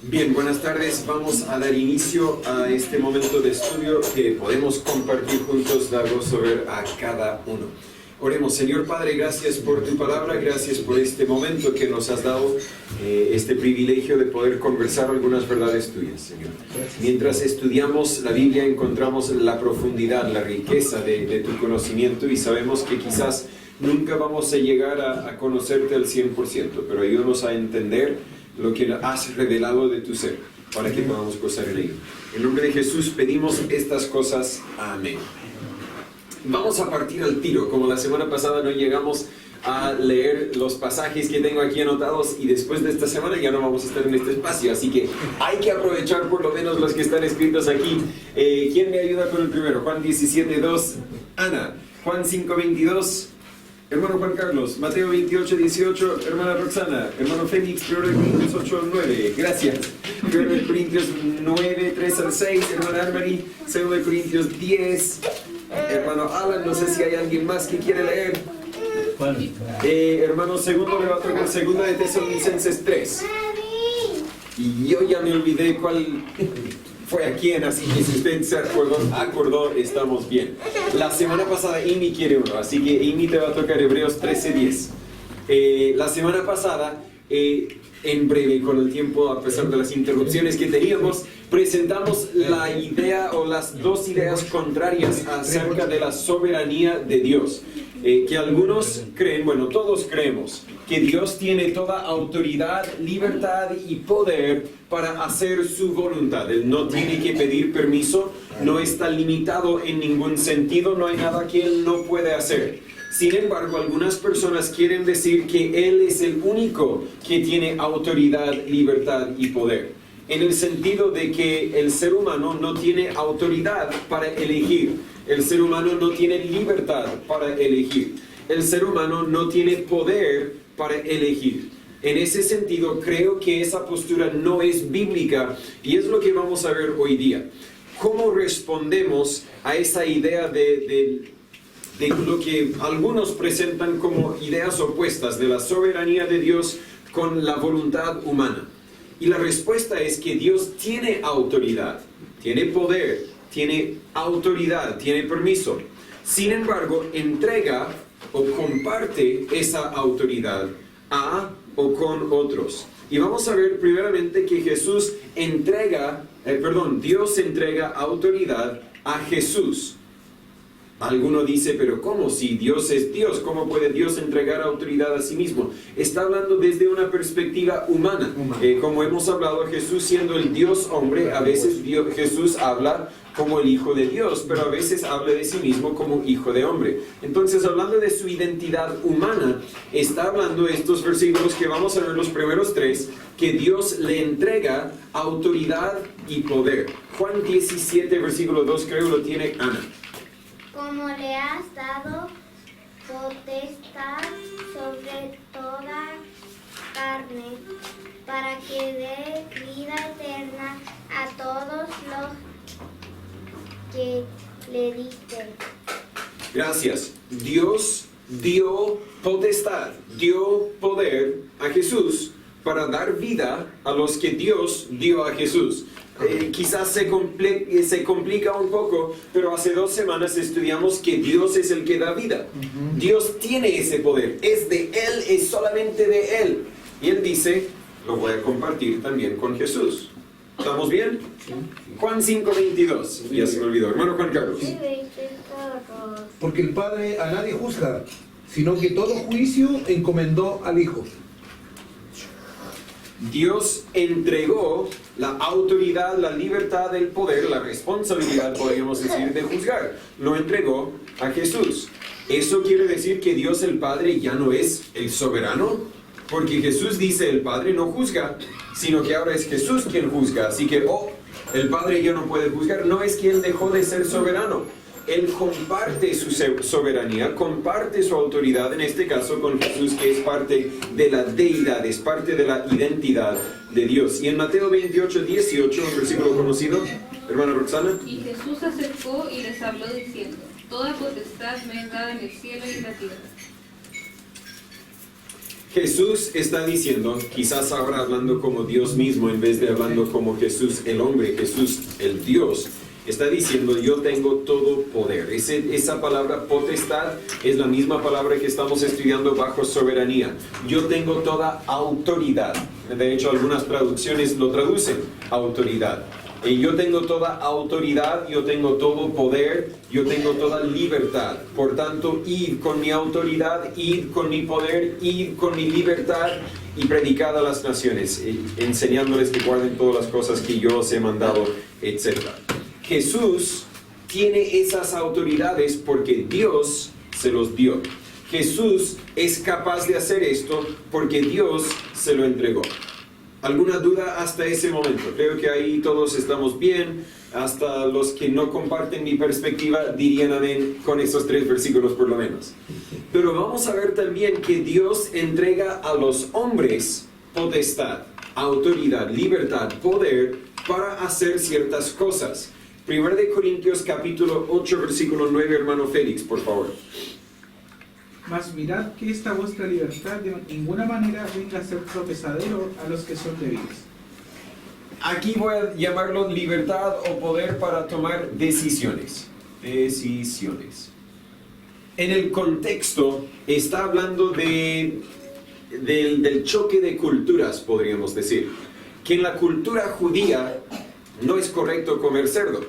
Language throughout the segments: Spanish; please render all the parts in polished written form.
Bien, buenas tardes. Vamos a dar inicio a este momento de estudio que podemos compartir juntos. Da gozo ver a cada uno. Oremos. Señor Padre, gracias por tu palabra, gracias por este momento que nos has dado, este privilegio de poder conversar algunas verdades tuyas, Señor. Mientras estudiamos la Biblia encontramos la profundidad, la riqueza de tu conocimiento y sabemos que quizás nunca vamos a llegar a conocerte al 100%, pero ayúdanos a entender lo que has revelado de tu ser, para que podamos gozar en ello. En nombre de Jesús pedimos estas cosas. Amén. Vamos a partir al tiro. Como la semana pasada no llegamos a leer los pasajes que tengo aquí anotados y después de esta semana ya no vamos a estar en este espacio, así que hay que aprovechar por lo menos los que están escritos aquí. ¿Quién me ayuda con el primero? Juan 17:2, Ana. Juan 5:22, hermano Juan Carlos. Mateo 28:18, hermana Roxana. Hermano Félix, 1 Corintios 8:9. Gracias. 1 Corintios 9:3-6, hermana Armary. 2 Corintios 10. Hermano Alan, no sé si hay alguien más que quiere leer. Hermano segundo le va a tocar 2 de Tesalonicenses 3. Y yo ya me olvidé cuál fue a quién, así que si usted se acordó, estamos bien. La semana pasada Amy quiere uno, así que Amy te va a tocar Hebreos 13:10. La semana pasada, en breve, con el tiempo, a pesar de las interrupciones que teníamos, presentamos la idea o las dos ideas contrarias acerca de la soberanía de Dios. Que algunos creen, bueno, todos creemos, que Dios tiene toda autoridad, libertad y poder para hacer su voluntad. Él no tiene que pedir permiso, no está limitado en ningún sentido, no hay nada que Él no puede hacer. Sin embargo, algunas personas quieren decir que Él es el único que tiene autoridad, libertad y poder. En el sentido de que el ser humano no tiene autoridad para elegir. El ser humano no tiene libertad para elegir. El ser humano no tiene poder para elegir. En ese sentido, creo que esa postura no es bíblica y es lo que vamos a ver hoy día. ¿Cómo respondemos a esa idea de lo que algunos presentan como ideas opuestas de la soberanía de Dios con la voluntad humana? Y la respuesta es que Dios tiene autoridad, tiene poder, tiene autoridad, tiene permiso. Sin embargo, entrega o comparte esa autoridad a o con otros. Y vamos a ver primeramente que Dios entrega autoridad a Jesús. Alguno dice, pero ¿cómo? Si Dios es Dios, ¿cómo puede Dios entregar autoridad a sí mismo? Está hablando desde una perspectiva humana. Como hemos hablado, Jesús siendo el Dios hombre, a veces Jesús habla como el Hijo de Dios, pero a veces habla de sí mismo como Hijo de hombre. Entonces, hablando de su identidad humana, está hablando de estos versículos que vamos a ver los primeros 3, que Dios le entrega autoridad y poder. Juan 17, versículo 2, creo lo tiene Ana. Como le has dado potestad sobre toda carne, para que dé vida eterna a todos los que le diste. Gracias. Dios dio potestad, dio poder a Jesús para dar vida a los que Dios dio a Jesús. Quizás se complica un poco, pero hace 2 semanas estudiamos que Dios es el que da vida. Dios tiene ese poder, es de Él, es solamente de Él. Y Él dice, lo voy a compartir también con Jesús. ¿Estamos bien? Juan 5:22, ya se me olvidó. Hermano Juan Carlos. Porque el Padre a nadie juzga, sino que todo juicio encomendó al Hijo. Dios entregó la autoridad, la libertad, el poder, la responsabilidad, podríamos decir, de juzgar. Lo entregó a Jesús. ¿Eso quiere decir que Dios el Padre ya no es el soberano? Porque Jesús dice, el Padre no juzga, sino que ahora es Jesús quien juzga. Así que, el Padre ya no puede juzgar. No es que Él dejó de ser soberano. Él comparte su soberanía, comparte su autoridad, en este caso con Jesús, que es parte de la deidad, es parte de la identidad de Dios. Y en Mateo 28:18, un versículo conocido, hermana Roxana. Y Jesús se acercó y les habló diciendo, toda potestad me es dada en el cielo y en la tierra. Jesús está diciendo, quizás ahora hablando como Dios mismo en vez de hablando como Jesús el hombre, Jesús el Dios, está diciendo yo tengo todo poder. Esa palabra potestad es la misma palabra que estamos estudiando bajo soberanía. Yo tengo toda autoridad. De hecho, algunas traducciones lo traducen autoridad. Yo tengo toda autoridad, yo tengo todo poder, yo tengo toda libertad. Por tanto, id con mi autoridad, id con mi poder, id con mi libertad y predicad a las naciones, enseñándoles que guarden todas las cosas que yo os he mandado, etc. Jesús tiene esas autoridades porque Dios se los dio. Jesús es capaz de hacer esto porque Dios se lo entregó. ¿Alguna duda hasta ese momento? Creo que ahí todos estamos bien. Hasta los que no comparten mi perspectiva dirían amén con esos 3 versículos por lo menos. Pero vamos a ver también que Dios entrega a los hombres potestad, autoridad, libertad, poder para hacer ciertas cosas. 1 Corintios capítulo 8 versículo 9, hermano Félix, por favor. Mas mirad que esta vuestra libertad de ninguna manera venga a ser tropezadero a los que son débiles. Aquí voy a llamarlo libertad o poder para tomar decisiones. Decisiones. En el contexto está hablando del choque de culturas, podríamos decir. Que en la cultura judía no es correcto comer cerdo.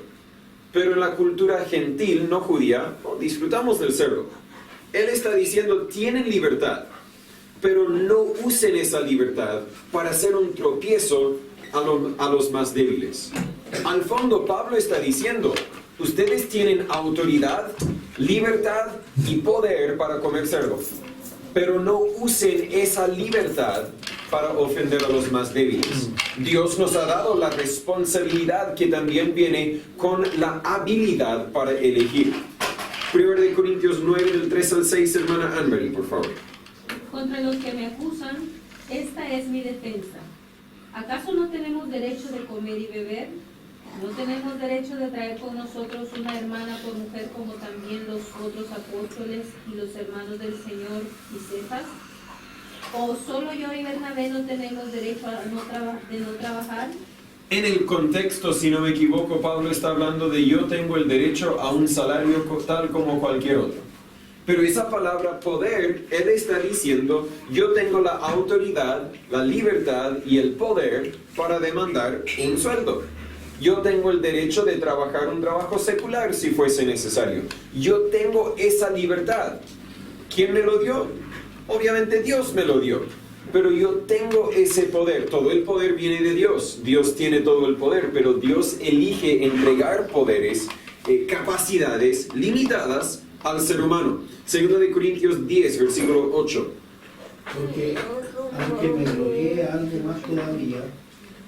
Pero en la cultura gentil, no judía, disfrutamos del cerdo. Él está diciendo, tienen libertad, pero no usen esa libertad para hacer un tropiezo a los más débiles. Al fondo, Pablo está diciendo, ustedes tienen autoridad, libertad y poder para comer cerdo, pero no usen esa libertad para ofender a los más débiles. Dios nos ha dado la responsabilidad que también viene con la habilidad para elegir. 1 Corintios 9, del 3 al 6, hermana Anne-Marie, por favor. Contra los que me acusan, esta es mi defensa. ¿Acaso no tenemos derecho de comer y beber? ¿No tenemos derecho de traer con nosotros una hermana por mujer como también los otros apóstoles y los hermanos del Señor y Cefas? ¿O solo yo y Bernabé no tenemos derecho de no trabajar? En el contexto, si no me equivoco, Pablo está hablando de yo tengo el derecho a un salario tal como cualquier otro. Pero esa palabra poder, él está diciendo, yo tengo la autoridad, la libertad y el poder para demandar un sueldo. Yo tengo el derecho de trabajar un trabajo secular si fuese necesario. Yo tengo esa libertad. ¿Quién me lo dio? Obviamente Dios me lo dio. Pero yo tengo ese poder, todo el poder viene de Dios. Dios tiene todo el poder, pero Dios elige entregar poderes, capacidades limitadas al ser humano. 2 Corintios 10, versículo 8. Porque aunque me glorié algo más todavía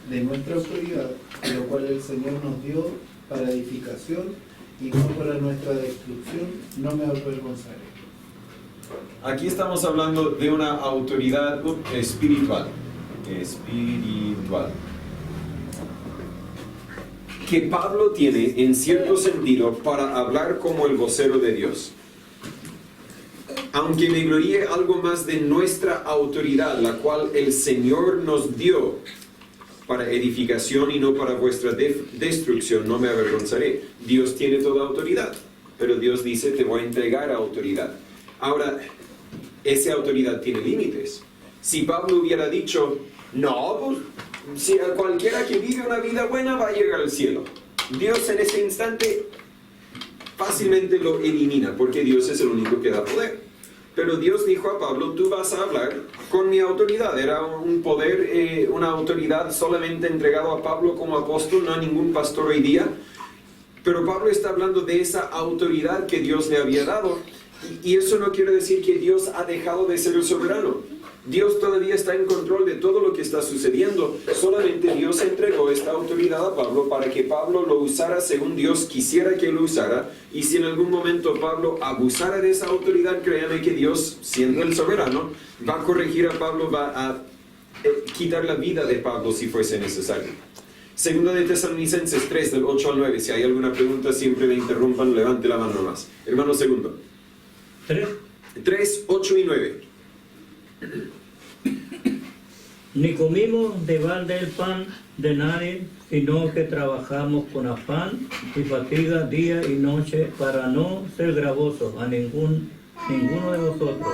de nuestra autoridad, lo cual el Señor nos dio para edificación y no para nuestra destrucción, no me avergonzaré. Aquí estamos hablando de una autoridad espiritual. Que Pablo tiene en cierto sentido para hablar como el vocero de Dios. Aunque me gloríe algo más de nuestra autoridad, la cual el Señor nos dio para edificación y no para vuestra destrucción, no me avergonzaré. Dios tiene toda autoridad, pero Dios dice, te voy a entregar autoridad. Ahora, esa autoridad tiene límites. Si Pablo hubiera dicho, no, pues, si cualquiera que vive una vida buena va a llegar al cielo. Dios en ese instante fácilmente lo elimina, porque Dios es el único que da poder. Pero Dios dijo a Pablo, tú vas a hablar con mi autoridad. Era un poder, una autoridad solamente entregado a Pablo como apóstol, no a ningún pastor hoy día. Pero Pablo está hablando de esa autoridad que Dios le había dado. Y eso no quiere decir que Dios ha dejado de ser el soberano. Dios todavía está en control de todo lo que está sucediendo. Solamente Dios entregó esta autoridad a Pablo para que Pablo lo usara según Dios quisiera que lo usara. Y si en algún momento Pablo abusara de esa autoridad, créame que Dios, siendo el soberano, va a corregir a Pablo, va a quitar la vida de Pablo si fuese necesario. Segunda de Tesalonicenses 3, del 8 al 9. Si hay alguna pregunta, siempre me interrumpan, levante la mano más. Hermano segundo. 3, 8 y 9. Ni comimos de balde el pan de nadie, sino que trabajamos con afán y fatiga día y noche para no ser gravosos a ninguno de vosotros.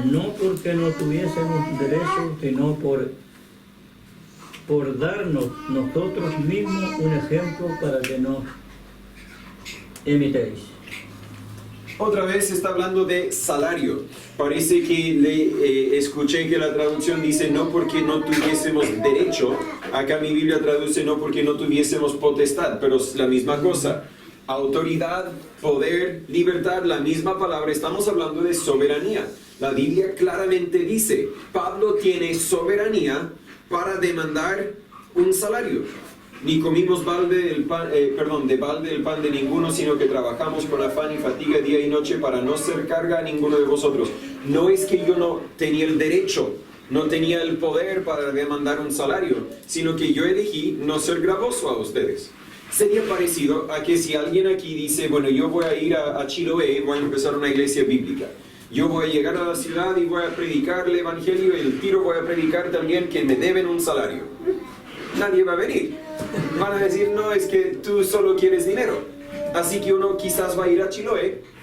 No porque no tuviésemos derecho, sino por darnos nosotros mismos un ejemplo para que nos imitéis. Otra vez está hablando de salario. Parece que le escuché que la traducción dice no porque no tuviésemos derecho. Acá mi Biblia traduce no porque no tuviésemos potestad, pero es la misma cosa. Autoridad, poder, libertad, la misma palabra. Estamos hablando de soberanía. La Biblia claramente dice, Pablo tiene soberanía para demandar un salario. Ni comimos de balde el pan de ninguno, sino que trabajamos con afán y fatiga día y noche para no ser carga a ninguno de vosotros. No es que yo no tenía el derecho, no tenía el poder para demandar un salario, sino que yo elegí no ser gravoso a ustedes. Sería parecido a que si alguien aquí dice, bueno, yo voy a ir a Chiloé, voy a empezar una iglesia bíblica. Yo voy a llegar a la ciudad y voy a predicar el evangelio y el tiro voy a predicar también que me deben un salario. Nadie va a venir. Van a decir, no, es que tú solo quieres dinero. Así que uno quizás va a ir a Chiloé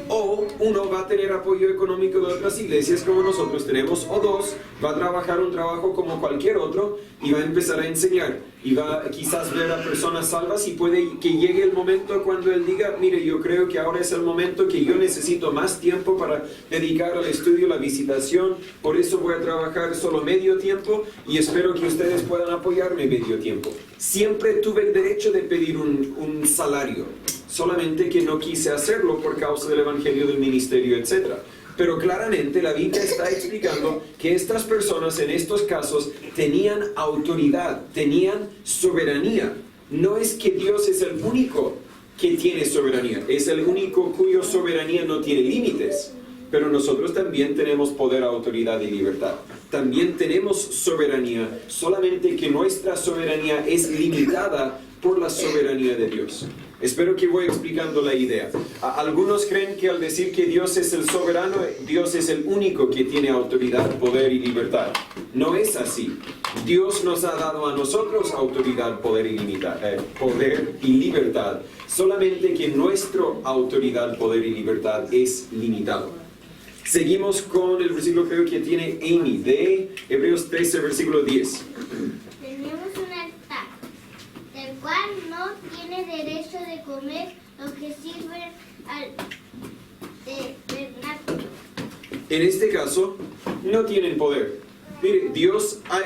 o uno va a tener apoyo económico de otras iglesias como nosotros tenemos, o dos, va a trabajar un trabajo como cualquier otro y va a empezar a enseñar y va a quizás ver a personas salvas y puede que llegue el momento cuando él diga, mire, yo creo que ahora es el momento que yo necesito más tiempo para dedicar al estudio, la visitación, por eso voy a trabajar solo medio tiempo y espero que ustedes puedan apoyarme medio tiempo. Siempre tuve el derecho de pedir un salario, solamente que no quise hacerlo por causa del evangelio, del ministerio, etc. Pero claramente la Biblia está explicando que estas personas en estos casos tenían autoridad, tenían soberanía. No es que Dios es el único que tiene soberanía, es el único cuya soberanía no tiene límites. Pero nosotros también tenemos poder, autoridad y libertad. También tenemos soberanía, solamente que nuestra soberanía es limitada por la soberanía de Dios. Espero que voy explicando la idea. Algunos creen que al decir que Dios es el soberano, Dios es el único que tiene autoridad, poder y libertad. No es así. Dios nos ha dado a nosotros autoridad, poder y libertad. Solamente que nuestra autoridad, poder y libertad es limitado. Seguimos con el versículo creo que tiene Amy, de Hebreos 13, versículo 10. Tenemos un altar, del cual no tiene derecho de comer lo que sirve al tabernáculo. En este caso, no tienen poder. Mire, Dios ha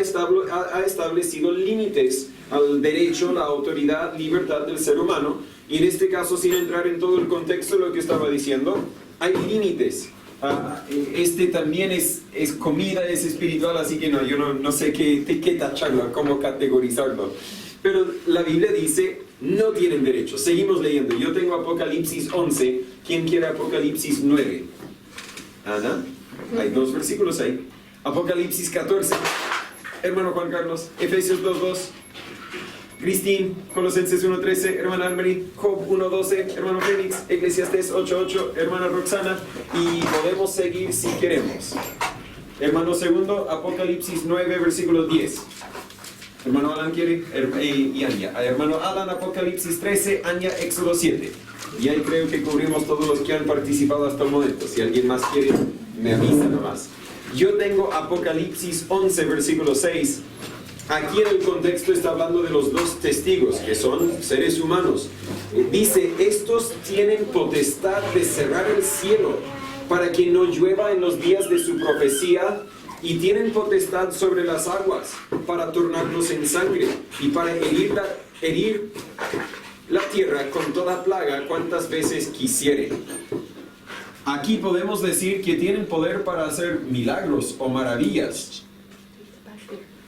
establecido límites al derecho, la autoridad, libertad del ser humano. Y en este caso, sin entrar en todo el contexto de lo que estaba diciendo, hay límites. Este también es comida, es espiritual, así que yo no sé qué tacharlo, cómo categorizarlo. Pero la Biblia dice, no tienen derecho. Seguimos leyendo. Yo tengo Apocalipsis 11. ¿Quién quiere Apocalipsis 9? Ana, hay 2 versículos ahí. Apocalipsis 14. Hermano Juan Carlos, Efesios 2:2. Cristín, Colosenses 1:13, hermana Almery, Job 1:12, hermano Félix, Eclesiastés 8:8, hermana Roxana, y podemos seguir si queremos. Hermano segundo, Apocalipsis 9, versículo 10. Hermano Alan quiere, y Anya. Hermano Alan, Apocalipsis 13, Anya, Éxodo 7. Y ahí creo que cubrimos todos los que han participado hasta el momento. Si alguien más quiere, me avisa nomás. Yo tengo Apocalipsis 11, versículo 6. Aquí en el contexto está hablando de los 2 testigos, que son seres humanos. Dice, estos tienen potestad de cerrar el cielo para que no llueva en los días de su profecía, y tienen potestad sobre las aguas para tornarlos en sangre y para herir la tierra con toda plaga cuantas veces quisieren. Aquí podemos decir que tienen poder para hacer milagros o maravillas.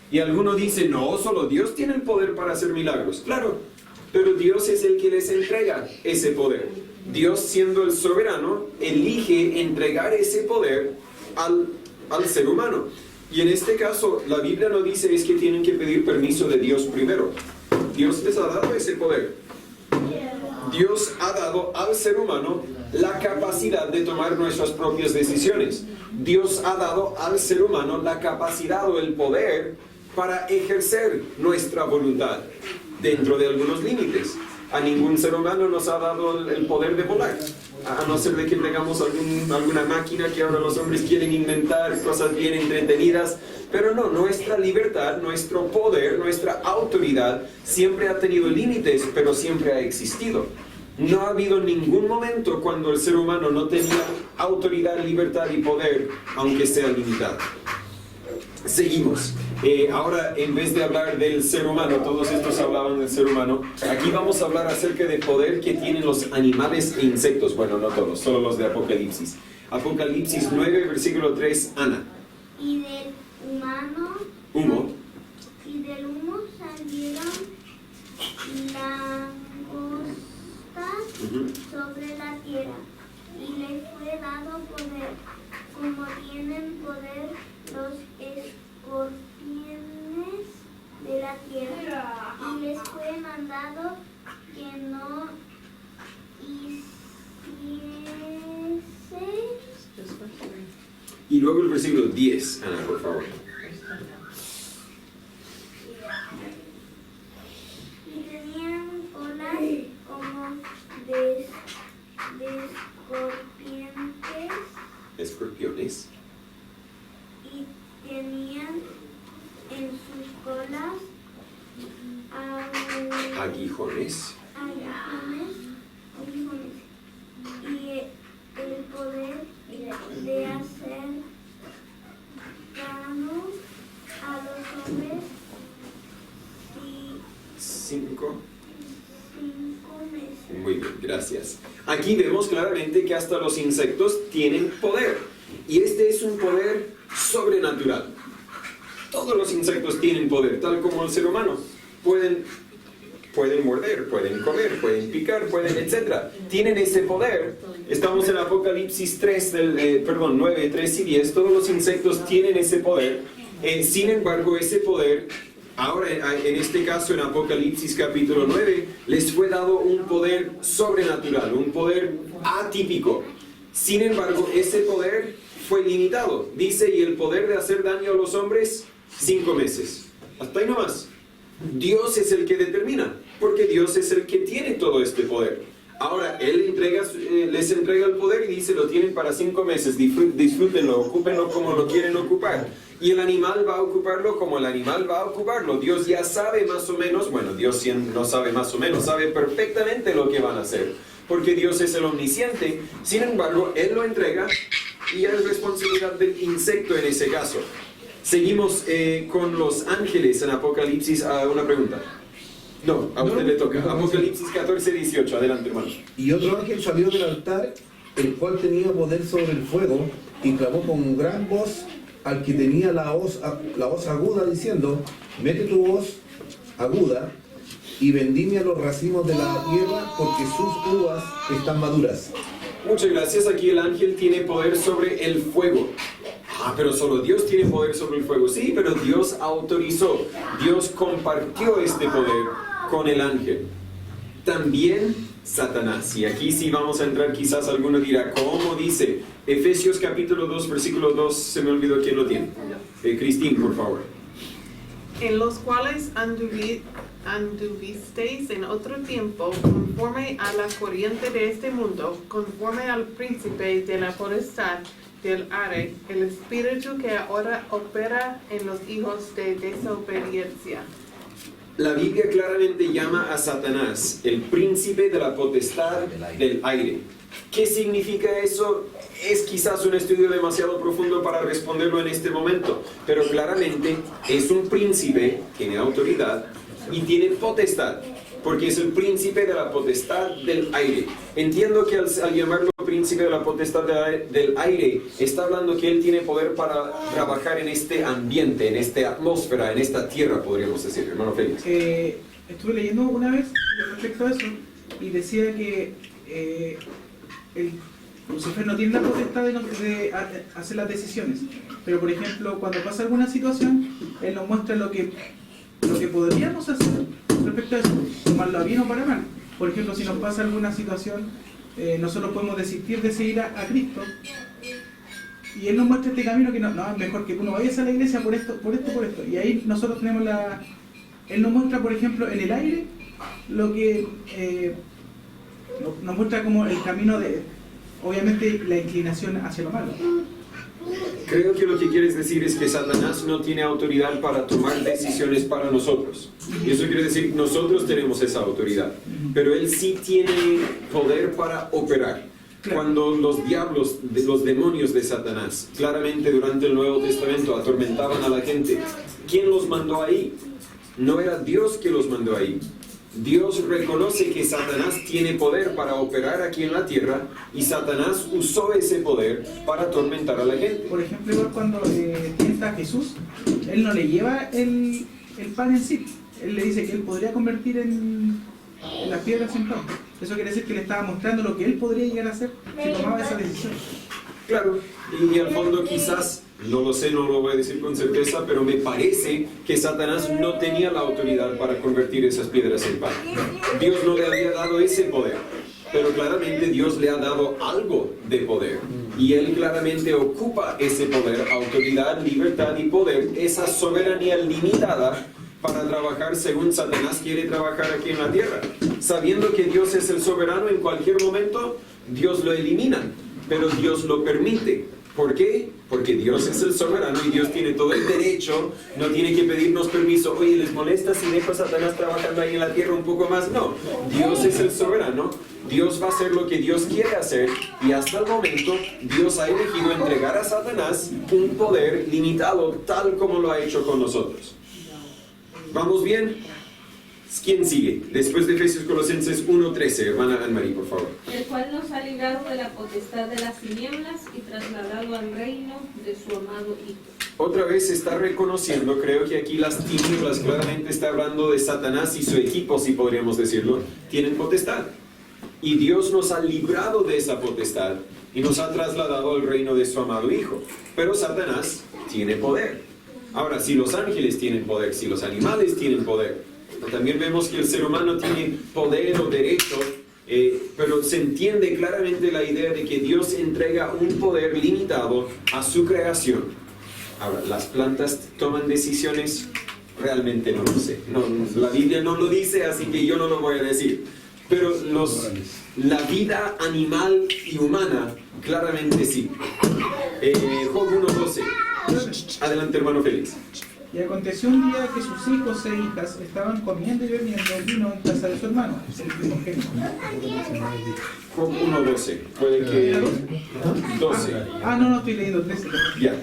Y alguno dice, no, solo Dios tiene el poder para hacer milagros. Claro, pero Dios es el que les entrega ese poder. Dios, siendo el soberano, elige entregar ese poder al ser humano. Y en este caso, la Biblia no dice es que tienen que pedir permiso de Dios primero. Dios les ha dado ese poder. Dios ha dado al ser humano la capacidad de tomar nuestras propias decisiones. Dios ha dado al ser humano la capacidad o el poder para ejercer nuestra voluntad dentro de algunos límites. A ningún ser humano nos ha dado el poder de volar, a no ser de que tengamos alguna máquina que ahora los hombres quieren inventar, cosas bien entretenidas, pero no, nuestra libertad, nuestro poder, nuestra autoridad siempre ha tenido límites, pero siempre ha existido. No ha habido ningún momento cuando el ser humano no tenía autoridad, libertad y poder, aunque sea limitado. Seguimos. Ahora, en vez de hablar del ser humano, todos estos hablaban del ser humano, aquí vamos a hablar acerca del poder que tienen los animales e insectos. Bueno, no todos, solo los de Apocalipsis. Apocalipsis 9, versículo 3, Ana. Y del Humo. Y del humo salieron langostas sobre la tierra, y les fue dado poder, como tienen poder los escorpiones de la tierra, y les fue mandado que no hiciese. Y luego el versículo 10, Ana, por favor. Y tenían colas como de Escorpiones. y tenían en sus colas Aguijones. y el poder de hacer daño a los hombres 5. 5 meses. Muy bien, gracias. Aquí vemos claramente que hasta los insectos tienen poder. Y este es un poder sobrenatural. Todos los insectos tienen poder, tal como el ser humano. Pueden morder, pueden comer, pueden picar, etc. Tienen ese poder. Estamos en Apocalipsis 9, 3 y 10. Todos los insectos tienen ese poder. Sin embargo, ese poder, ahora en este caso en Apocalipsis capítulo 9, les fue dado un poder sobrenatural, un poder atípico. Sin embargo, ese poder fue limitado. Dice, y el poder de hacer daño a los hombres, 5 meses. Hasta ahí nomás. Dios es el que determina, porque Dios es el que tiene todo este poder. Ahora, Él les entrega el poder y dice, lo tienen para 5 meses, disfrútenlo, ocúpenlo como lo quieren ocupar. Y el animal va a ocuparlo como el animal va a ocuparlo. Dios ya sabe más o menos, bueno, Dios no sabe más o menos, sabe perfectamente lo que van a hacer, porque Dios es el omnisciente. Sin embargo, Él lo entrega y es responsabilidad del insecto en ese caso. Seguimos con los ángeles en Apocalipsis. Una pregunta. No, a usted le toca. Apocalipsis 14, 18. Adelante, hermano. Y otro ángel salió del altar, el cual tenía poder sobre el fuego, y clamó con gran voz al que tenía la voz aguda, diciendo, mete tu voz aguda y vendimia los racimos de la tierra, porque sus uvas están maduras. Muchas gracias. Aquí el ángel tiene poder sobre el fuego. Pero solo Dios tiene poder sobre el fuego. Sí, pero Dios autorizó, Dios compartió este poder con el ángel. También Satanás. Y aquí sí vamos a entrar, quizás alguno dirá, ¿cómo dice? Efesios capítulo 2, versículo 2, se me olvidó quién lo tiene. Cristín, por favor. En los cuales anduvisteis en otro tiempo, conforme a la corriente de este mundo, conforme al príncipe de la potestad del aire, el espíritu que ahora opera en los hijos de desobediencia. La Biblia claramente llama a Satanás el príncipe de la potestad del aire. ¿Qué significa eso? Es quizás un estudio demasiado profundo para responderlo en este momento, pero claramente es un príncipe, tiene autoridad y tiene potestad, porque es el príncipe de la potestad del aire. Entiendo que al llamarlo príncipe de la potestad del aire, está hablando que él tiene poder para trabajar en este ambiente, en esta atmósfera, en esta tierra, podríamos decir. Hermano Félix. Estuve leyendo una vez respecto a eso y decía que Lucifer no tiene la potestad de hacer las decisiones, pero por ejemplo cuando pasa alguna situación él nos muestra lo que podríamos hacer respecto a eso, tomarlo a bien o para mal. por ejemplo, si nos pasa alguna situación, nosotros podemos desistir de seguir a Cristo, y Él nos muestra este camino que no, es mejor que uno vayas a la iglesia por esto. Y ahí nosotros tenemos Él nos muestra, por ejemplo, en el aire, lo que nos muestra como el camino de, obviamente, la inclinación hacia lo malo. Creo que lo que quieres decir es que Satanás no tiene autoridad para tomar decisiones para nosotros. Y eso quiere decir que nosotros tenemos esa autoridad. Pero él sí tiene poder para operar. Cuando los diablos, los demonios de Satanás, claramente durante el Nuevo Testamento atormentaban a la gente, ¿quién los mandó ahí? No era Dios que los mandó ahí. Dios reconoce que Satanás tiene poder para operar aquí en la tierra y Satanás usó ese poder para atormentar a la gente. Por ejemplo, igual cuando tienta a Jesús, Él no le lleva el pan en sí. Él le dice que Él podría convertir en las piedras en pan. Eso quiere decir que le estaba mostrando lo que Él podría llegar a hacer si tomaba esa decisión. Claro, y al fondo quizás, no lo sé, no lo voy a decir con certeza, pero me parece que Satanás no tenía la autoridad para convertir esas piedras en pan. Dios no le había dado ese poder, pero claramente Dios le ha dado algo de poder. Y Él claramente ocupa ese poder, autoridad, libertad y poder, esa soberanía limitada para trabajar según Satanás quiere trabajar aquí en la tierra. Sabiendo que Dios es el soberano, en cualquier momento Dios lo elimina, pero Dios lo permite. ¿Por qué? Porque Dios es el soberano y Dios tiene todo el derecho, no tiene que pedirnos permiso. Oye, ¿les molesta si dejo a Satanás trabajando ahí en la tierra un poco más? No, Dios es el soberano, Dios va a hacer lo que Dios quiere hacer y hasta el momento Dios ha elegido entregar a Satanás un poder limitado tal como lo ha hecho con nosotros. ¿Vamos bien? ¿Quién sigue? Después de Efesios Colosenses 1:13, hermana Anne-Marie, por favor. El cual nos ha librado de la potestad de las tinieblas y trasladado al reino de su amado Hijo. Otra vez está reconociendo, creo que aquí las tinieblas claramente está hablando de Satanás y su equipo, si podríamos decirlo, tienen potestad. Y Dios nos ha librado de esa potestad y nos ha trasladado al reino de su amado Hijo. Pero Satanás tiene poder. Ahora, si los ángeles tienen poder, si los animales tienen poder, también vemos que el ser humano tiene poder o derecho, pero se entiende claramente la idea de que Dios entrega un poder limitado a su creación. Ahora, ¿las plantas toman decisiones? Realmente no lo sé. No, la Biblia no lo dice, así que yo no lo voy a decir. Pero la vida animal y humana, claramente sí. Job 1:12. Adelante, hermano Félix. Y aconteció un día que sus hijos e hijas estaban comiendo y bebiendo vino en casa de su hermano, el primogénito. Job 1:12. Puede que 12. No, estoy leyendo 13. Ya.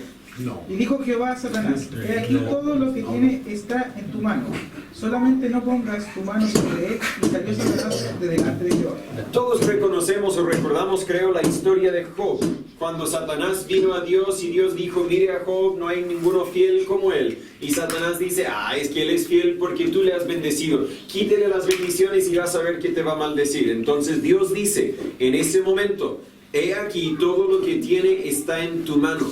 Y dijo Jehová a Satanás: he aquí todo lo que tiene está en tu mano, solamente no pongas tu mano sobre él. Y salió Satanás de delante de Jehová. Todos reconocemos o recordamos, creo, la historia de Job, cuando Satanás vino a Dios y Dios dijo: mire a Job, no hay ninguno fiel como él. Y Satanás dice: es que él es fiel porque tú le has bendecido, quítele las bendiciones y vas a ver que te va a maldecir. Entonces Dios dice en ese momento: he aquí todo lo que tiene está en tu mano.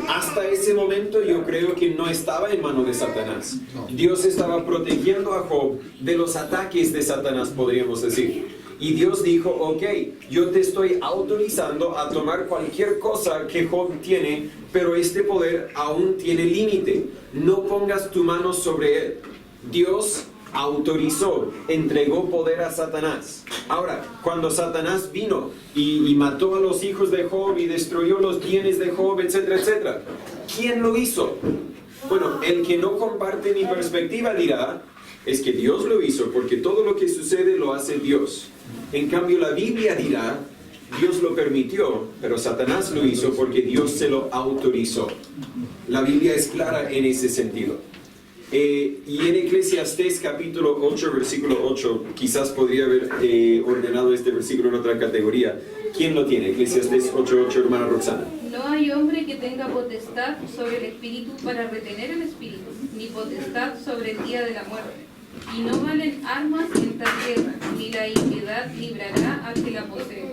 Hasta ese momento yo creo que no estaba en mano de Satanás. Dios estaba protegiendo a Job de los ataques de Satanás, podríamos decir. Y Dios dijo: ok, yo te estoy autorizando a tomar cualquier cosa que Job tiene, pero este poder aún tiene límite. No pongas tu mano sobre él. Dios autorizó, entregó poder a Satanás. Ahora, cuando Satanás vino y mató a los hijos de Job y destruyó los bienes de Job, etcétera, etcétera, ¿quién lo hizo? Bueno, el que no comparte mi perspectiva dirá: es que Dios lo hizo, porque todo lo que sucede lo hace Dios. En cambio, la Biblia dirá: Dios lo permitió, pero Satanás lo hizo porque Dios se lo autorizó. La Biblia es clara en ese sentido. Y en Eclesiastés capítulo 8, versículo 8, quizás podría haber ordenado este versículo en otra categoría. ¿Quién lo tiene? Eclesiastés 8:8, hermana Roxana. No hay hombre que tenga potestad sobre el espíritu para retener el espíritu, ni potestad sobre el día de la muerte. Y no valen armas en esta tierra, ni la impiedad librará al que la posee.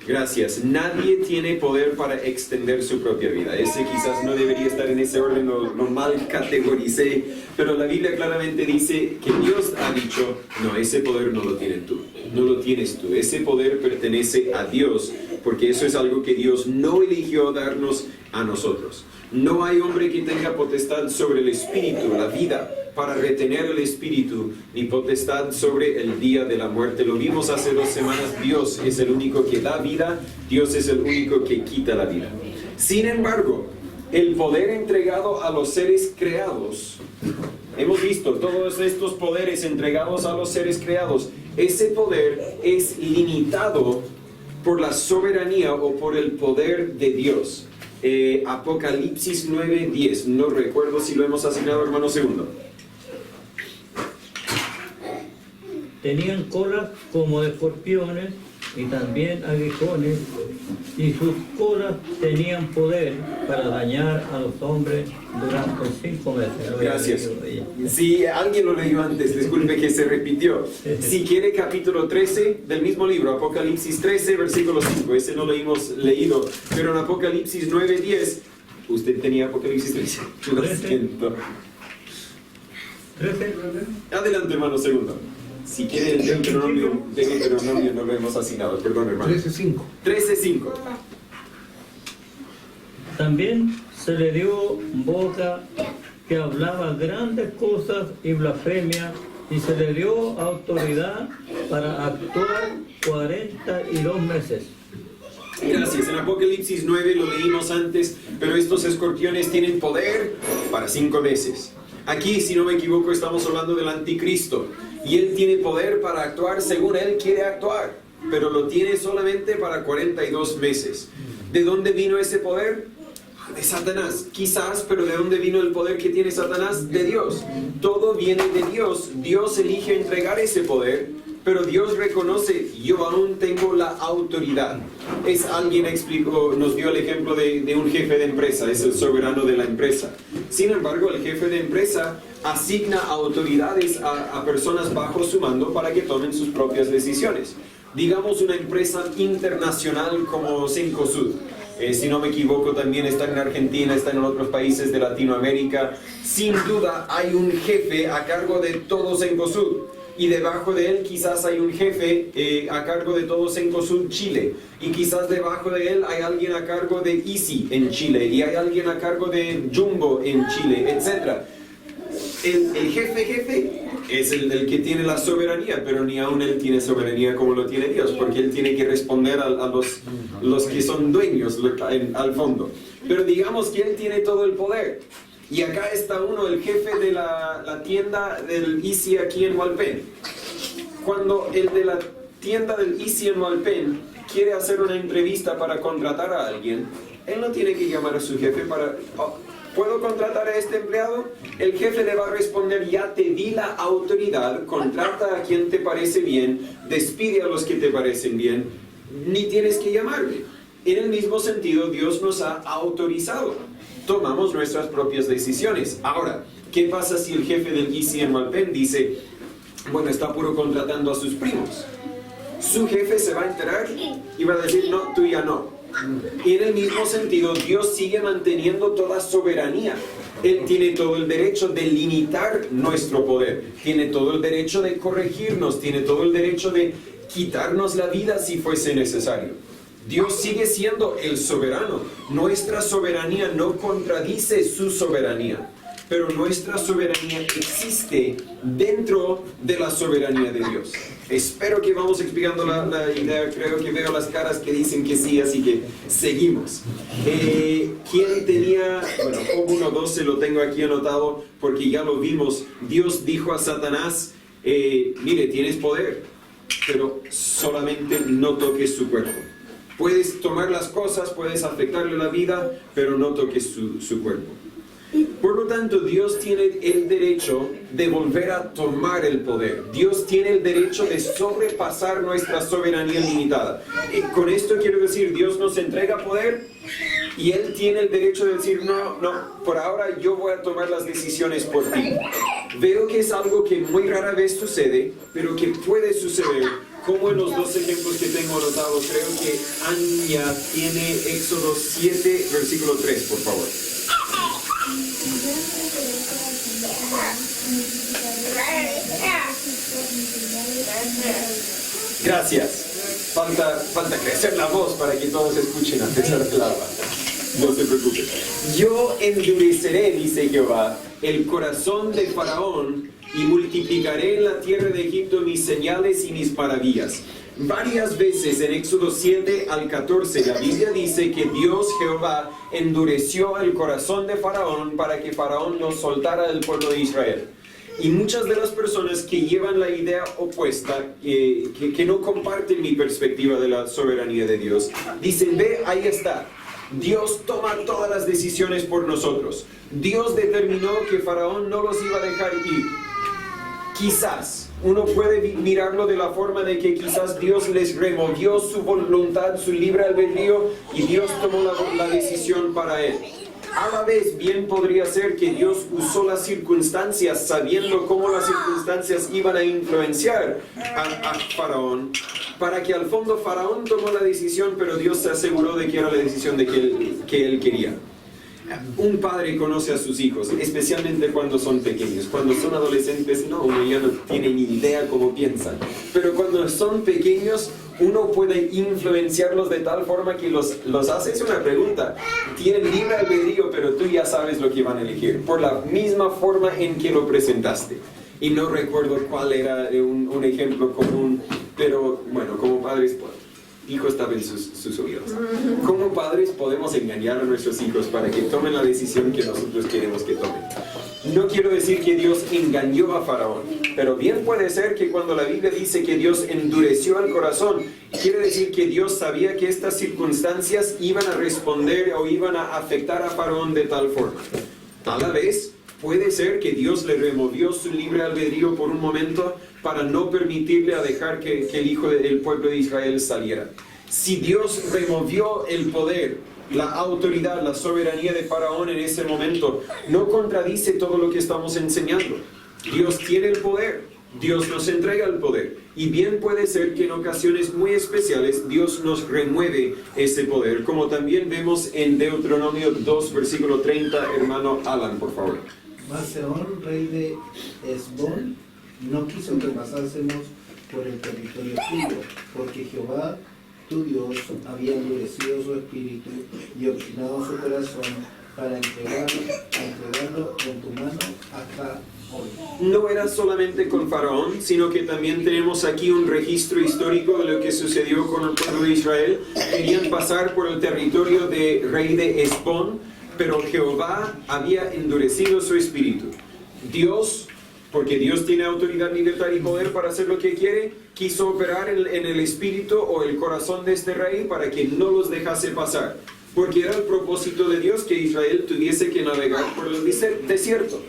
Gracias. Nadie tiene poder para extender su propia vida. Ese quizás no debería estar en ese orden, lo mal categoricé, pero la Biblia claramente dice que Dios ha dicho, no, ese poder no lo tienes tú, no lo tienes tú. Ese poder pertenece a Dios, porque eso es algo que Dios no eligió darnos a nosotros. No hay hombre que tenga potestad sobre el espíritu, la vida, para retener el espíritu, ni potestad sobre el día de la muerte. Lo vimos hace 2 semanas, Dios es el único que da vida, Dios es el único que quita la vida. Sin embargo, el poder entregado a los seres creados, hemos visto todos estos poderes entregados a los seres creados, ese poder es limitado por la soberanía o por el poder de Dios. Apocalipsis 9:10, no recuerdo si lo hemos asignado, hermano segundo. Tenían colas como de escorpiones y también aguijones, y sus colas tenían poder para dañar a los hombres durante 5 meses. Gracias. Si alguien lo leyó antes, disculpe que se repitió. Si quiere, capítulo 13 del mismo libro, Apocalipsis 13, versículo 5. Ese no lo hemos leído, pero en Apocalipsis 9:10, usted tenía Apocalipsis 13. Lo siento. 13. Adelante, hermano segundo. Si quiere el Deuteronomio, no lo hemos asignado, perdón, hermano. 13:5. 13:5. También se le dio boca que hablaba grandes cosas y blasfemia, y se le dio autoridad para actuar 42 meses. Gracias. En Apocalipsis 9 lo leímos antes, pero estos escorpiones tienen poder para 5 meses. Aquí, si no me equivoco, estamos hablando del anticristo. Y él tiene poder para actuar según él quiere actuar, pero lo tiene solamente para 42 meses. ¿De dónde vino ese poder? De Satanás, quizás, pero ¿de dónde vino el poder que tiene Satanás? De Dios. Todo viene de Dios. Dios elige entregar ese poder, pero Dios reconoce, yo aún tengo la autoridad. Alguien explicó, nos dio el ejemplo de un jefe de empresa, es el soberano de la empresa. Sin embargo, el jefe de empresa asigna autoridades a personas bajo su mando para que tomen sus propias decisiones. Digamos una empresa internacional como Cencosud. Si no me equivoco, también está en Argentina, está en otros países de Latinoamérica. Sin duda hay un jefe a cargo de todo Cencosud. Y debajo de él quizás hay un jefe a cargo de todo Cencosud Chile. Y quizás debajo de él hay alguien a cargo de Easy en Chile. Y hay alguien a cargo de Jumbo en Chile, etc. El jefe es el que tiene la soberanía, pero ni aún él tiene soberanía como lo tiene Dios, porque él tiene que responder a los que son dueños al fondo. Pero digamos que él tiene todo el poder. Y acá está uno, el jefe de la tienda del Easy aquí en Hualpén. Cuando el de la tienda del Easy en Hualpén quiere hacer una entrevista para contratar a alguien, él no tiene que llamar a su jefe para... ¿Puedo contratar a este empleado? El jefe le va a responder, ya te di la autoridad, contrata a quien te parece bien, despide a los que te parecen bien, ni tienes que llamarme. En el mismo sentido, Dios nos ha autorizado. Tomamos nuestras propias decisiones. Ahora, ¿qué pasa si el jefe del Easy en Malpen dice, bueno, está puro contratando a sus primos? Su jefe se va a enterar y va a decir, no, tú ya no. Y en el mismo sentido, Dios sigue manteniendo toda soberanía. Él tiene todo el derecho de limitar nuestro poder, tiene todo el derecho de corregirnos, tiene todo el derecho de quitarnos la vida si fuese necesario. Dios sigue siendo el soberano. Nuestra soberanía no contradice su soberanía, pero nuestra soberanía existe dentro de la soberanía de Dios. Espero que vamos explicando la idea. Creo que veo las caras que dicen que sí, así que seguimos. ¿Quién tenía? Bueno, Job 1:12 lo tengo aquí anotado porque ya lo vimos. Dios dijo a Satanás, mire, tienes poder, pero solamente no toques su cuerpo. Puedes tomar las cosas, puedes afectarle la vida, pero no toques su cuerpo. Por lo tanto, Dios tiene el derecho de volver a tomar el poder. Dios tiene el derecho de sobrepasar nuestra soberanía limitada. Con esto quiero decir, Dios nos entrega poder, Y él tiene el derecho de decir, no, por ahora yo voy a tomar las decisiones por ti. Veo que es algo que muy rara vez sucede, pero que puede suceder, como en los dos ejemplos que tengo anotados. Creo que Anya tiene Éxodo 7, versículo 3, por favor. Gracias. Falta crecer la voz para que todos escuchen a pesar de la banda. No se preocupen. Yo endureceré, dice Jehová, el corazón de Faraón y multiplicaré en la tierra de Egipto mis señales y mis maravillas. Varias veces en Éxodo 7 al 14 la Biblia dice que Dios Jehová endureció el corazón de Faraón para que Faraón no soltara del pueblo de Israel. Y muchas de las personas que llevan la idea opuesta, que no comparten mi perspectiva de la soberanía de Dios, dicen, ve, ahí está, Dios toma todas las decisiones por nosotros. Dios determinó que Faraón no los iba a dejar ir. Quizás uno puede mirarlo de la forma de que quizás Dios les removió su voluntad, su libre albedrío, y Dios tomó la decisión para él. A la vez, bien podría ser que Dios usó las circunstancias, sabiendo cómo las circunstancias iban a influenciar a Faraón, para que al fondo Faraón tomó la decisión, pero Dios se aseguró de que era la decisión de que él quería. Un padre conoce a sus hijos, especialmente cuando son pequeños. Cuando son adolescentes, no, uno ya no tiene ni idea cómo piensan. Pero cuando son pequeños, uno puede influenciarlos de tal forma que los haces una pregunta. Tienen libre albedrío, pero tú ya sabes lo que van a elegir, por la misma forma en que lo presentaste. Y no recuerdo cuál era un ejemplo común, pero bueno, como padres, hijos tapen sus oídos. Como padres podemos engañar a nuestros hijos para que tomen la decisión que nosotros queremos que tomen. No quiero decir que Dios engañó a Faraón, pero bien puede ser que cuando la Biblia dice que Dios endureció el corazón, quiere decir que Dios sabía que estas circunstancias iban a responder o iban a afectar a Faraón de tal forma. A la vez, puede ser que Dios le removió su libre albedrío por un momento para no permitirle a dejar que el hijo del pueblo de Israel saliera. Si Dios removió el poder, la autoridad, la soberanía de Faraón en ese momento, no contradice todo lo que estamos enseñando. Dios tiene el poder, Dios nos entrega el poder. Y bien puede ser que en ocasiones muy especiales Dios nos remueve ese poder, como también vemos en Deuteronomio 2, versículo 30, hermano Alan, por favor. Mas Sehón, rey de Hesbón, no quiso que pasásemos por el territorio tuyo, porque Jehová, tu Dios, había endurecido su espíritu y obstinado su corazón para entregarlo en tu mano hasta hoy. No era solamente con Faraón, sino que también tenemos aquí un registro histórico de lo que sucedió con el pueblo de Israel. Querían pasar por el territorio de rey de Hesbón, pero Jehová había endurecido su espíritu. Dios, porque Dios tiene autoridad, libertad y poder para hacer lo que quiere, quiso operar en el espíritu o el corazón de este rey para que no los dejase pasar. Porque era el propósito de Dios que Israel tuviese que navegar por el desierto.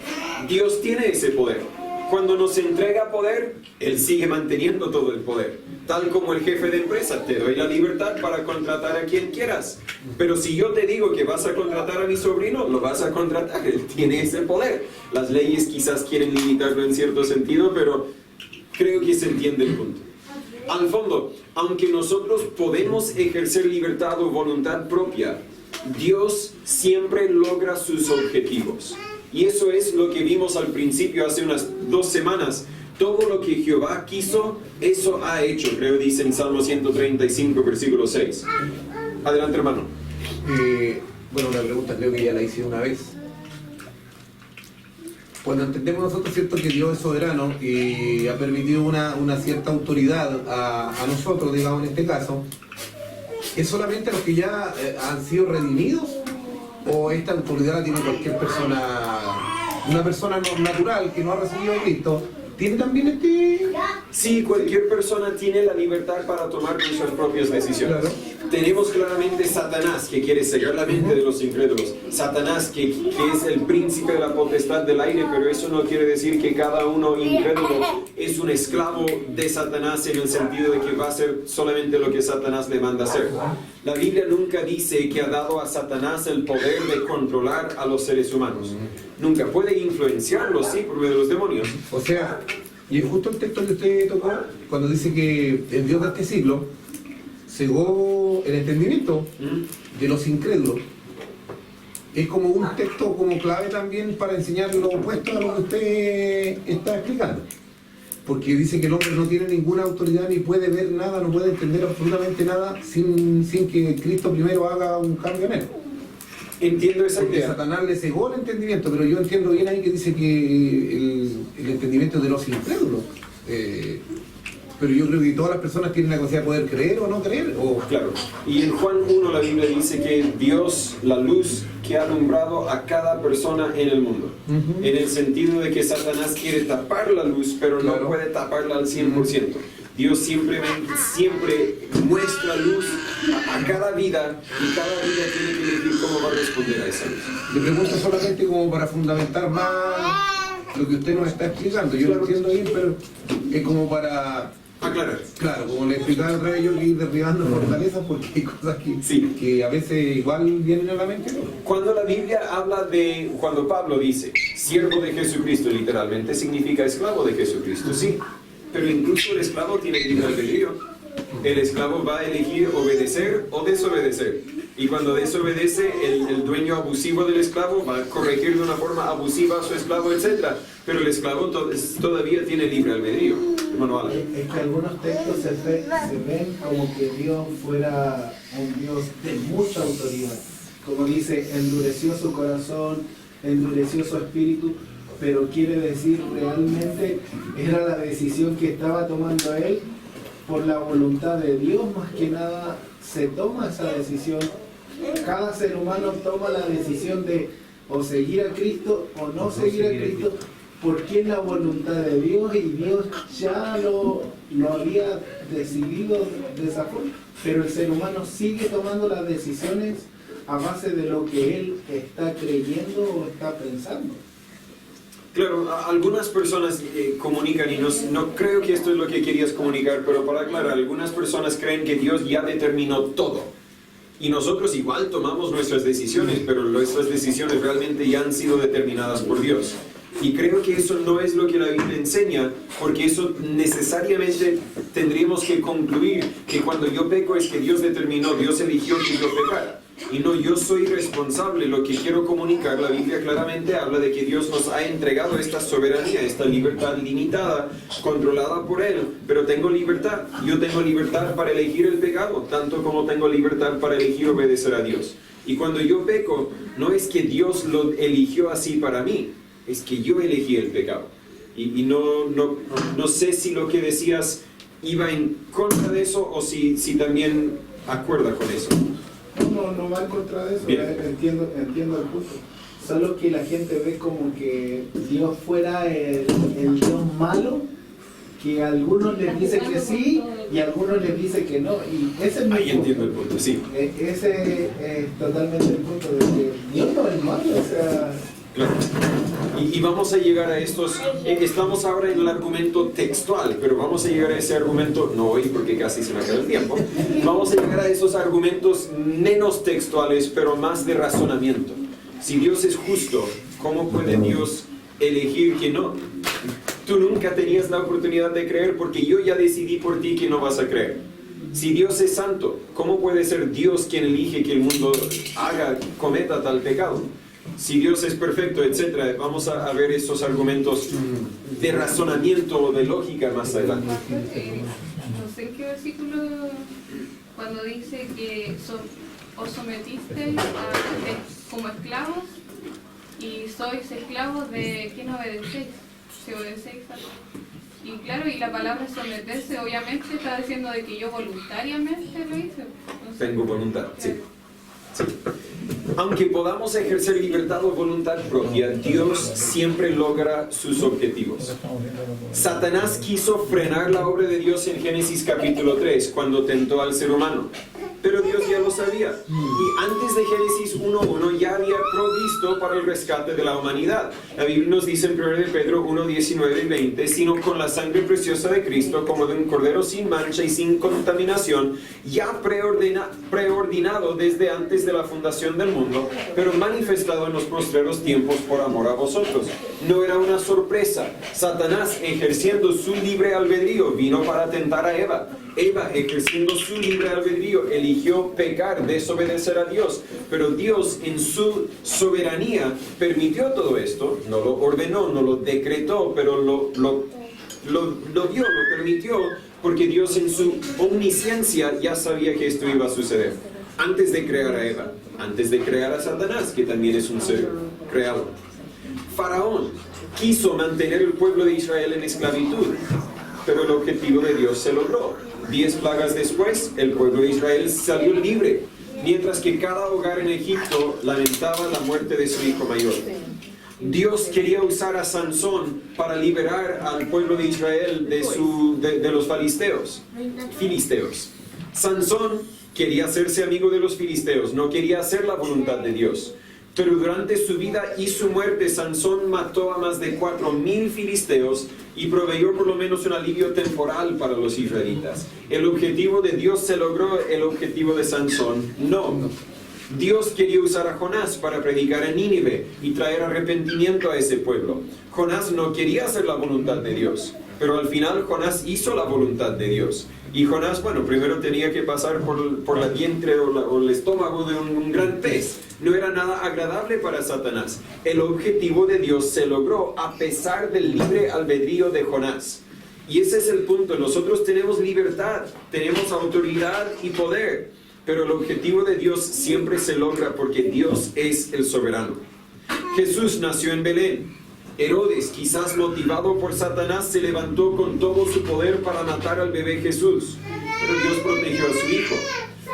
Dios tiene ese poder. Cuando nos entrega poder, Él sigue manteniendo todo el poder. Tal como el jefe de empresa, te doy la libertad para contratar a quien quieras. Pero si yo te digo que vas a contratar a mi sobrino, lo vas a contratar. Él tiene ese poder. Las leyes quizás quieren limitarlo en cierto sentido, pero creo que se entiende el punto. Al fondo, aunque nosotros podemos ejercer libertad o voluntad propia, Dios siempre logra sus objetivos. Y eso es lo que vimos al principio hace unas 2 semanas. Todo lo que Jehová quiso, eso ha hecho, creo dice en Salmo 135, versículo 6. Adelante, hermano. Bueno, una pregunta creo que ya la hice una vez. Cuando entendemos nosotros, cierto, que Dios es soberano y ha permitido una cierta autoridad a nosotros, digamos en este caso, ¿es solamente a los que ya han sido redimidos? ¿O esta autoridad la tiene cualquier persona, una persona natural que no ha recibido a Cristo? ¿Tiene también este...? Sí, cualquier persona tiene la libertad para tomar nuestras propias decisiones. Claro. Tenemos claramente Satanás, que quiere cegar la mente de los incrédulos. Satanás, que es el príncipe de la potestad del aire, pero eso no quiere decir que cada uno incrédulo es un esclavo de Satanás en el sentido de que va a hacer solamente lo que Satanás le manda hacer. La Biblia nunca dice que ha dado a Satanás el poder de controlar a los seres humanos. Nunca puede influenciarlos, sí, por medio de los demonios. O sea, y es justo el texto que usted tocó, cuando dice que el Dios de este siglo cegó el entendimiento de los incrédulos. Es como un texto como clave también para enseñar lo opuesto a lo que usted está explicando. Porque dice que el hombre no tiene ninguna autoridad ni puede ver nada, no puede entender absolutamente nada sin que Cristo primero haga un cambio en él. Entiendo esa Porque idea. Satanás le cegó el entendimiento, pero yo entiendo bien ahí que dice que el entendimiento de los incrédulos. Pero yo creo que todas las personas tienen la capacidad de poder creer o no creer. Claro. Y en Juan 1 la Biblia dice que Dios, la luz que ha alumbrado a cada persona en el mundo. En el sentido de que Satanás quiere tapar la luz, pero no puede taparla al 100%. Dios siempre muestra luz a cada vida y cada vida tiene que elegir cómo va a responder a esa luz. Le pregunto solamente como para fundamentar más lo que usted nos está explicando. Yo lo entiendo bien, pero es como para aclarar. Claro, como le explicaba otra vez, yo que ir derribando fortalezas porque hay cosas que a veces igual vienen a la mente, ¿no? Cuando la Biblia habla cuando Pablo dice siervo de Jesucristo, literalmente significa esclavo de Jesucristo, sí. Pero incluso el esclavo tiene libre albedrío. El esclavo va a elegir obedecer o desobedecer. Y cuando desobedece, el dueño abusivo del esclavo va a corregir de una forma abusiva a su esclavo, etc. Pero el esclavo todavía tiene libre albedrío. Es que algunos textos se ven como que Dios fuera un Dios de mucha autoridad. Como dice, endureció su corazón, endureció su espíritu, pero quiere decir realmente era la decisión que estaba tomando él por la voluntad de Dios. Más que nada se toma esa decisión. Cada ser humano toma la decisión de o seguir a Cristo o no seguir a Cristo, porque es la voluntad de Dios y Dios ya lo había decidido de esa forma, pero el ser humano sigue tomando las decisiones a base de lo que él está creyendo o está pensando. Claro, algunas personas comunican, y no creo que esto es lo que querías comunicar, pero para aclarar, algunas personas creen que Dios ya determinó todo. Y nosotros igual tomamos nuestras decisiones, pero nuestras decisiones realmente ya han sido determinadas por Dios. Y creo que eso no es lo que la Biblia enseña, porque eso necesariamente tendríamos que concluir que cuando yo peco es que Dios determinó, Dios eligió que yo pecara. Y no, yo soy responsable. Lo que quiero comunicar, la Biblia claramente habla de que Dios nos ha entregado esta soberanía, esta libertad limitada, controlada por Él. Pero tengo libertad. Yo tengo libertad para elegir el pecado, tanto como tengo libertad para elegir obedecer a Dios. Y cuando yo peco, no es que Dios lo eligió así para mí, es que yo elegí el pecado. Y no sé si lo que decías iba en contra de eso o si también acuerda con eso. No va en contra de eso. Entiendo el punto. Solo que la gente ve como que Dios fuera el Dios malo, que a algunos les dice que sí y a algunos les dice que no. Y ese es mi Ahí punto. entiendo el punto, sí. Ese es totalmente el punto de que Dios no es malo, o sea... Claro. Y vamos a llegar a estos, estamos ahora en el argumento textual, pero vamos a llegar a ese argumento, no hoy porque casi se me acaba el tiempo, vamos a llegar a esos argumentos menos textuales, pero más de razonamiento. Si Dios es justo, ¿cómo puede Dios elegir que no? Tú nunca tenías la oportunidad de creer porque yo ya decidí por ti que no vas a creer. Si Dios es santo, ¿cómo puede ser Dios quien elige que el mundo cometa tal pecado? Si Dios es perfecto, etc. Vamos a ver esos argumentos de razonamiento o de lógica más adelante. No sé en qué versículo, cuando dice que os sometisteis como esclavos y sois esclavos de quien obedecéis, si obedecéis a Dios. Y claro, y la palabra someterse obviamente está diciendo de que yo voluntariamente lo hice. No sé. Tengo voluntad, sí. Sí. Aunque podamos ejercer libertad o voluntad propia, Dios siempre logra sus objetivos. Satanás quiso frenar la obra de Dios en Génesis capítulo 3 cuando tentó al ser humano. pero Dios ya lo sabía. Y antes de Génesis 1:1 ya había provisto para el rescate de la humanidad. La Biblia nos dice en 1 de Pedro 1:19 y 20, sino con la sangre preciosa de Cristo, como de un cordero sin mancha y sin contaminación, ya preordinado desde antes de la fundación del mundo, pero manifestado en los postreros tiempos por amor a vosotros. No era una sorpresa. Satanás, ejerciendo su libre albedrío, vino para tentar a Eva. Eva, ejerciendo su libre albedrío, eligió pecar, desobedecer a Dios. Pero Dios, en su soberanía, permitió todo esto. No lo ordenó, no lo decretó, pero lo permitió, porque Dios en su omnisciencia ya sabía que esto iba a suceder. Antes de crear a Eva, antes de crear a Satanás, que también es un ser creado. Faraón quiso mantener el pueblo de Israel en esclavitud, pero el objetivo de Dios se logró. 10 plagas después, el pueblo de Israel salió libre, mientras que cada hogar en Egipto lamentaba la muerte de su hijo mayor. Dios quería usar a Sansón para liberar al pueblo de Israel de los filisteos. Sansón quería hacerse amigo de los filisteos, no quería hacer la voluntad de Dios. Pero durante su vida y su muerte, Sansón mató a más de 4,000 filisteos y proveyó por lo menos un alivio temporal para los israelitas. ¿El objetivo de Dios se logró? ¿El objetivo de Sansón? No. Dios quería usar a Jonás para predicar en Nínive y traer arrepentimiento a ese pueblo. Jonás no quería hacer la voluntad de Dios, pero al final Jonás hizo la voluntad de Dios. Y Jonás, primero tenía que pasar por la vientre o el estómago de un gran pez. No era nada agradable para Satanás. El objetivo de Dios se logró a pesar del libre albedrío de Jonás. Y ese es el punto. Nosotros tenemos libertad, tenemos autoridad y poder, pero el objetivo de Dios siempre se logra porque Dios es el soberano. Jesús nació en Belén. Herodes, quizás motivado por Satanás, se levantó con todo su poder para matar al bebé Jesús, pero Dios protegió a su hijo.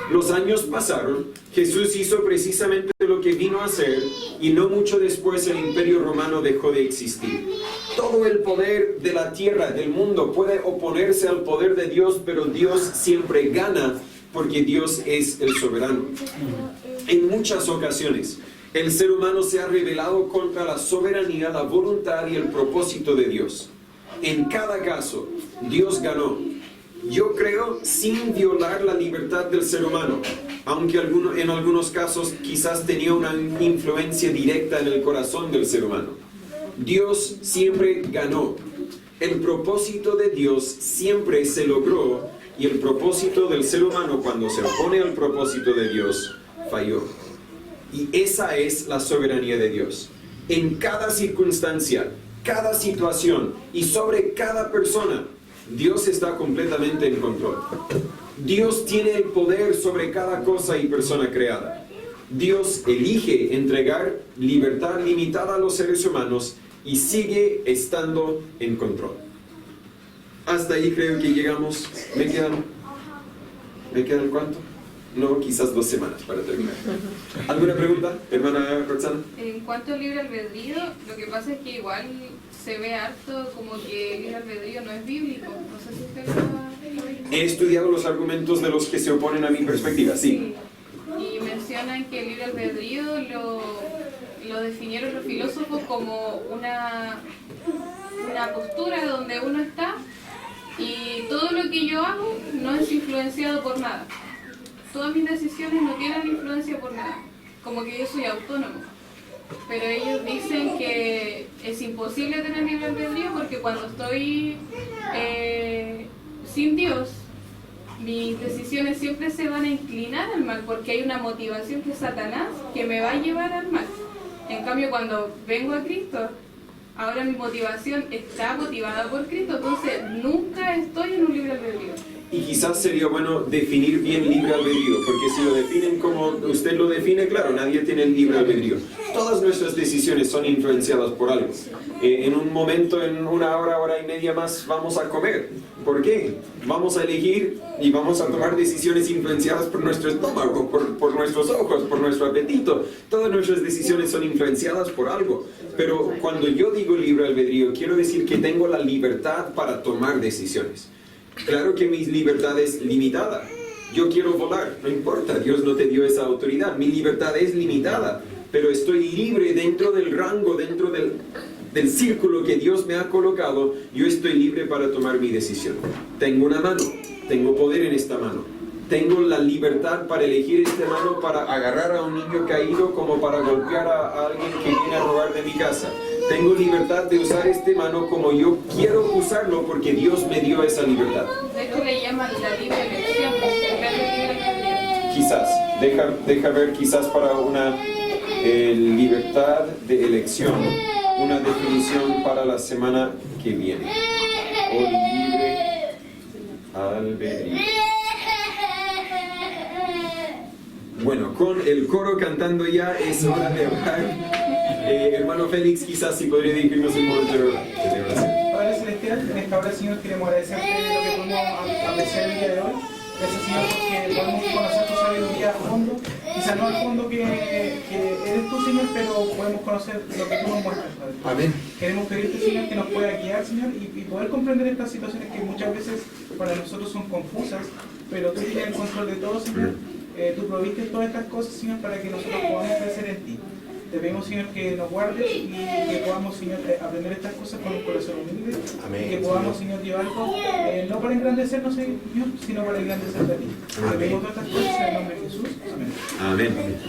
Los años pasaron, Jesús hizo precisamente lo que vino a hacer, y no mucho después el imperio romano dejó de existir. Todo el poder de la tierra, del mundo, puede oponerse al poder de Dios, pero Dios siempre gana porque Dios es el soberano. En muchas ocasiones, el ser humano se ha rebelado contra la soberanía, la voluntad y el propósito de Dios. En cada caso, Dios ganó. Yo creo sin violar la libertad del ser humano, aunque en algunos casos quizás tenía una influencia directa en el corazón del ser humano. Dios siempre ganó. El propósito de Dios siempre se logró, y el propósito del ser humano, cuando se opone al propósito de Dios, falló. Y esa es la soberanía de Dios. En cada circunstancia, cada situación y sobre cada persona, Dios está completamente en control. Dios tiene el poder sobre cada cosa y persona creada. Dios elige entregar libertad limitada a los seres humanos y sigue estando en control. Hasta ahí creo que llegamos. ¿Me quedan cuánto? No, quizás 2 semanas para terminar. ¿Alguna pregunta, hermana Roxana? En cuanto al libre albedrío, lo que pasa es que igual se ve harto como que el libre albedrío no es bíblico. No sé si usted lo... He estudiado los argumentos de los que se oponen a mi perspectiva, sí. Y mencionan que el libre albedrío lo definieron los filósofos como una postura donde uno está y todo lo que yo hago no es influenciado por nada. Todas mis decisiones no tienen influencia por nada, como que yo soy autónomo. Pero ellos dicen que es imposible tener libre albedrío porque cuando estoy sin Dios, mis decisiones siempre se van a inclinar al mal porque hay una motivación que es Satanás que me va a llevar al mal. En cambio, cuando vengo a Cristo, ahora mi motivación está motivada por Cristo, entonces nunca estoy en un libre albedrío. Y quizás sería bueno definir bien libre albedrío, porque si lo definen como usted lo define, claro, nadie tiene el libre albedrío. Todas nuestras decisiones son influenciadas por algo. En un momento, en una hora y media más, vamos a comer. ¿Por qué? Vamos a elegir y vamos a tomar decisiones influenciadas por nuestro estómago, por nuestros ojos, por nuestro apetito. Todas nuestras decisiones son influenciadas por algo. Pero cuando yo digo libre albedrío, quiero decir que tengo la libertad para tomar decisiones. Claro que mi libertad es limitada. Yo quiero volar, no importa, Dios no te dio esa autoridad. Mi libertad es limitada, pero estoy libre dentro del rango, dentro del círculo que Dios me ha colocado. Yo estoy libre para tomar mi decisión. Tengo una mano, tengo poder en esta mano. Tengo la libertad para elegir esta mano para agarrar a un niño caído como para golpear a alguien que viene a robar de mi casa. Tengo libertad de usar esta mano como yo quiero usarlo porque Dios me dio esa libertad. De hecho le llaman la libre elección, en vez de libre albedrío. Quizás, deja ver quizás para una libertad de elección, una definición para la semana que viene. O libre albedrío. Bueno, con el coro cantando ya es hora de orar. Hermano Félix, quizás si podría dirigirnos el momento de oración. Padre Celestial, en esta hora, Señor, queremos agradecerte lo que podemos apreciar el día de hoy. Gracias, Señor, porque podemos conocer tu sabiduría a fondo. Quizás no al fondo que eres tú, Señor, pero podemos conocer lo que tú nos muestras, Padre. Amén. Queremos pedirte, Señor, que nos pueda guiar, Señor, y poder comprender estas situaciones que muchas veces para nosotros son confusas, pero tú tienes el control de todo, Señor. Tú proviste todas estas cosas, Señor, para que nosotros podamos crecer en ti. Te pedimos, Señor, que nos guardes y que podamos, Señor, aprender estas cosas con un corazón humilde. Amén, Y que podamos, Señor, llevarlo no para engrandecernos, Señor, sino para engrandecerte a ti. Te pedimos todas estas cosas en el nombre de Jesús. Amén. Amén.